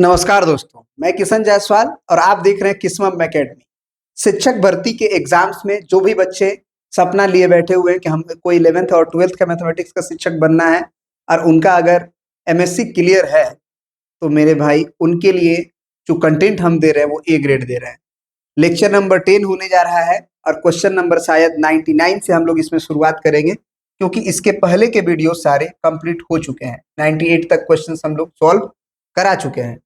नमस्कार दोस्तों, मैं किशन जायसवाल और आप देख रहे हैं किस्मत एकेडमी। शिक्षक भर्ती के एग्जाम्स में जो भी बच्चे सपना लिए बैठे हुए हैं कि हम कोई 11th और 12th का मैथमेटिक्स का शिक्षक बनना है और उनका अगर एमएससी क्लियर है तो मेरे भाई उनके लिए जो कंटेंट हम दे रहे हैं वो ए ग्रेड दे रहे हैं। लेक्चर नंबर 10 होने जा रहा है और क्वेश्चन नंबर शायद 99 से हम लोग इसमें शुरुआत करेंगे, क्योंकि इसके पहले के वीडियो सारे कंप्लीट हो चुके हैं। 98 तक क्वेश्चन हम लोग सॉल्व करा चुके हैं।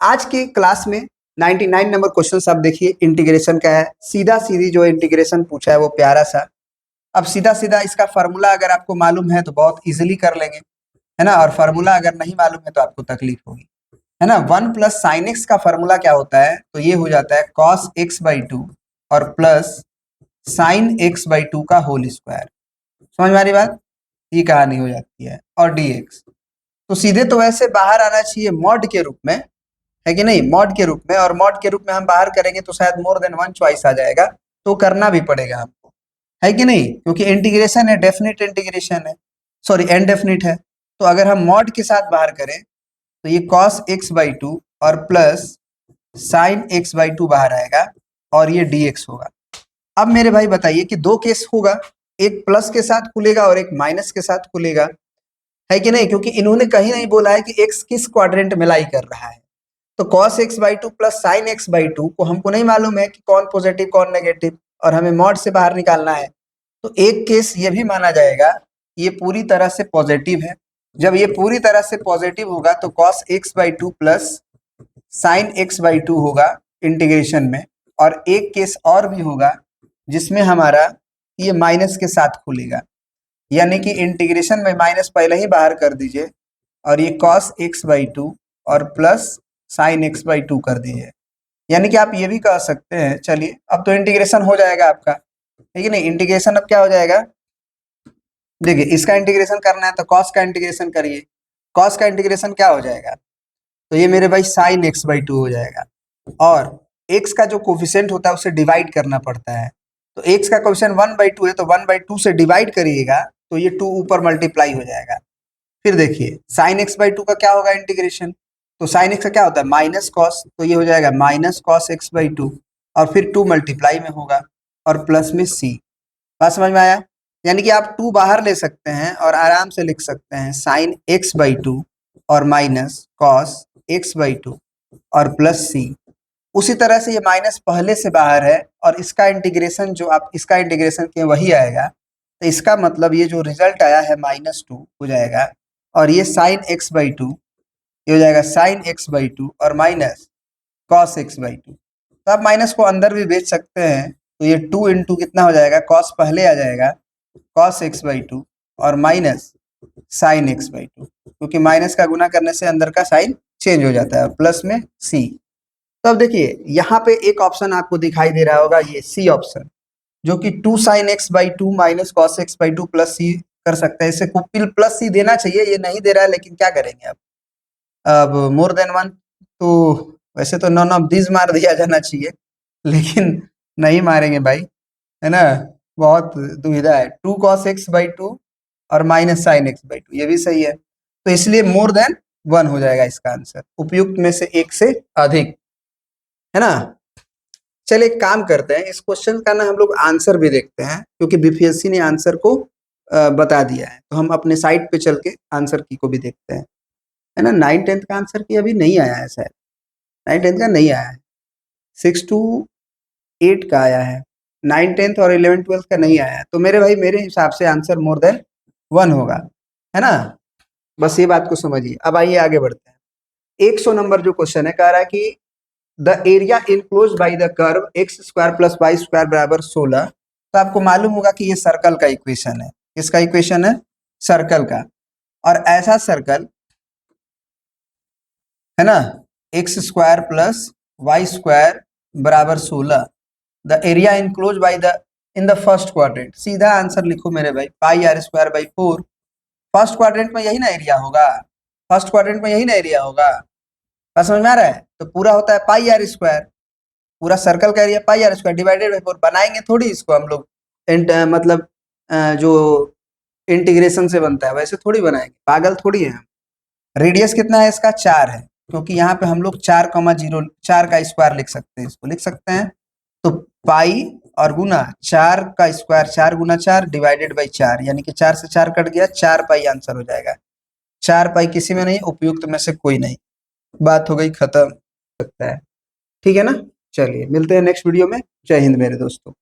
आज की क्लास में 99 नंबर क्वेश्चन आप देखिए, इंटीग्रेशन का है। सीधा सीधी जो इंटीग्रेशन पूछा है वो प्यारा सा। अब सीधा सीधा इसका फार्मूला अगर आपको मालूम है तो बहुत इजीली कर लेंगे, है ना। और फार्मूला अगर नहीं मालूम है तो आपको तकलीफ होगी, है ना। 1 प्लस साइन एक्स का फार्मूला क्या होता है, तो ये हो जाता है कॉस एक्स बाई टू और plus sign x by to का होल स्क्वायर। समझ में आ रही बात? ये कहानी हो जाती है। और डी एक्स तो सीधे तो वैसे बाहर आना चाहिए मॉड के रूप में, है कि नहीं, मॉड के रूप में। और मॉड के रूप में हम बाहर करेंगे तो शायद मोर देन वन चॉइस आ जाएगा, तो करना भी पड़ेगा हमको, है कि नहीं, क्योंकि इंटीग्रेशन है, डेफिनेट इंटीग्रेशन है, सॉरी इनडेफिनिट है। तो अगर हम मॉड के साथ बाहर करें तो ये कॉस एक्स बाई टू और plus sign x by to बाहर आएगा और ये डी एक्स होगा। अब मेरे भाई बताइए कि दो केस होगा, एक प्लस के साथ खुलेगा और एक माइनस के साथ खुलेगा, है कि नहीं, क्योंकि इन्होंने कहीं नहीं बोला है कि एक्स किस क्वाड्रेंट में लाई कर रहा है। तो cos x by two plus sign x by to को हमको नहीं मालूम है कि कौन पॉजिटिव कौन नेगेटिव, और हमें मॉड से बाहर निकालना है। तो एक केस ये भी माना जाएगा ये पूरी तरह से पॉजिटिव है। जब ये पूरी तरह से पॉजिटिव होगा तो cos x by two plus sign x by to होगा इंटीग्रेशन में। और एक केस और भी होगा जिसमें हमारा ये माइनस के साथ खुलेगा, यानी कि इंटीग्रेशन में माइनस पहले ही बाहर कर दीजिए और ये cos x बाई टू और plus sign x by to कर दीजिए। यानी कि आप ये भी कह सकते हैं, चलिए अब तो इंटीग्रेशन हो जाएगा आपका, ठीक है नहीं। इंटीग्रेशन अब क्या हो जाएगा, देखिए इसका इंटीग्रेशन करना है तो कॉस का इंटीग्रेशन करिए। कॉस का इंटीग्रेशन क्या हो जाएगा, तो ये मेरे भाई साइन एक्स बाई टू हो जाएगा। और एक्स का जो कोफिशिएंट होता है उसे डिवाइड करना पड़ता है, तो एक्स का कोफिशिएंट 1/2 है तो 1/2 से डिवाइड करिएगा तो ये 2 ऊपर मल्टीप्लाई हो जाएगा। फिर देखिए साइन एक्स बाई टू का क्या होगा इंटीग्रेशन, तो साइन एक्स का क्या होता है माइनस कॉस, तो ये हो जाएगा minus cos x by to और फिर 2 मल्टीप्लाई में होगा और प्लस में सी। बात समझ में आया? यानी कि आप 2 बाहर ले सकते हैं और आराम से लिख सकते हैं साइन एक्स बाई टू और minus cos x by to और प्लस सी। उसी तरह से ये माइनस पहले से बाहर है और इसका इंटीग्रेशन जो आप इसका इंटीग्रेशन किए वही आएगा, तो इसका मतलब ये जो रिजल्ट आया है -2 हो जाएगा। और ये साइन एक्स बाई टू ये हो जाएगा साइन एक्स बाई टू और minus cos x by to. तो आप माइनस को अंदर भी भेज सकते हैं, तो ये 2 इंटू कितना हो जाएगा, कॉस पहले आ जाएगा कॉस एक्स बाई टू और minus sign x by to, क्योंकि माइनस का गुना करने से अंदर का साइन चेंज हो जाता है, प्लस में सी। तो अब देखिए यहाँ पे एक ऑप्शन आपको दिखाई दे रहा होगा, ये सी ऑप्शन, जो कि 2 sine x by two minus cos x by two plus C कर सकते हैं। इसे प्लस सी देना चाहिए, ये नहीं दे रहा है, लेकिन क्या करेंगे अब मोर देन वन तो वैसे तो नॉन ऑफ दिस मार दिया जाना चाहिए, लेकिन नहीं मारेंगे भाई, है ना। बहुत दुविधा है, 2 कॉस एक्स बाई टू और minus sign x by to, ये भी सही है, तो इसलिए मोर देन वन हो जाएगा इसका आंसर, उपयुक्त में से एक से अधिक, है ना। चलिए एक काम करते हैं, इस क्वेश्चन का ना हम लोग आंसर भी देखते हैं, क्योंकि बीपीएससी ने आंसर को बता दिया है, तो हम अपने साइट पे चल के आंसर की को भी देखते हैं, है ना। 9-10 का आंसर की अभी नहीं आया है, शायद 9-10 का नहीं आया है, 6 to 8 का आया है, 9-10 और 11-12 का नहीं आया है। तो मेरे भाई मेरे हिसाब से आंसर मोर देन 1 होगा, है ना। बस ये बात को समझिए। अब आइए आगे बढ़ते हैं। 100 नंबर जो क्वेश्चन है, कह रहा है कि the area enclose by the curve x square plus y square बराबर 16। तो आपको मालूम होगा कि ये सर्कल का इक्वेशन है। किसका इक्वेशन है? सर्कल का। और ऐसा सर्कल, है ना, x square plus y square बराबर 16, the area enclose by the in the first quadrant. सीधा आंसर लिखो मेरे भाई, pi r square by 4। First quadrant में यही ना एरिया होगा, फर्स्ट क्वाड्रेंट में यही ना एरिया होगा। बात समझ में आ रहा है? तो पूरा होता है पाई आर स्क्वायर, पूरा सर्कल का area pi r square divided by 4। बनाएंगे थोड़ी इसको हम लोग, मतलब जो इंटीग्रेशन से बनता है वैसे थोड़ी बनाएंगे, पागल थोड़ी है हम। रेडियस कितना है इसका? 4 है, क्योंकि यहाँ पे हम लोग 4,0 4 का स्क्वायर लिख सकते हैं, इसको लिख सकते हैं। तो पाई और गुना 4 का स्क्वायर 4 गुना 4 डिवाइडेड बाई 4, यानी कि 4 से 4 कट गया, 4 पाई आंसर हो जाएगा। 4 पाई किसी में नहीं, उपयुक्त में से कोई नहीं। बात हो गई खत्म। सकता है, ठीक है ना। चलिए मिलते हैं नेक्स्ट वीडियो में। जय हिंद मेरे दोस्तों।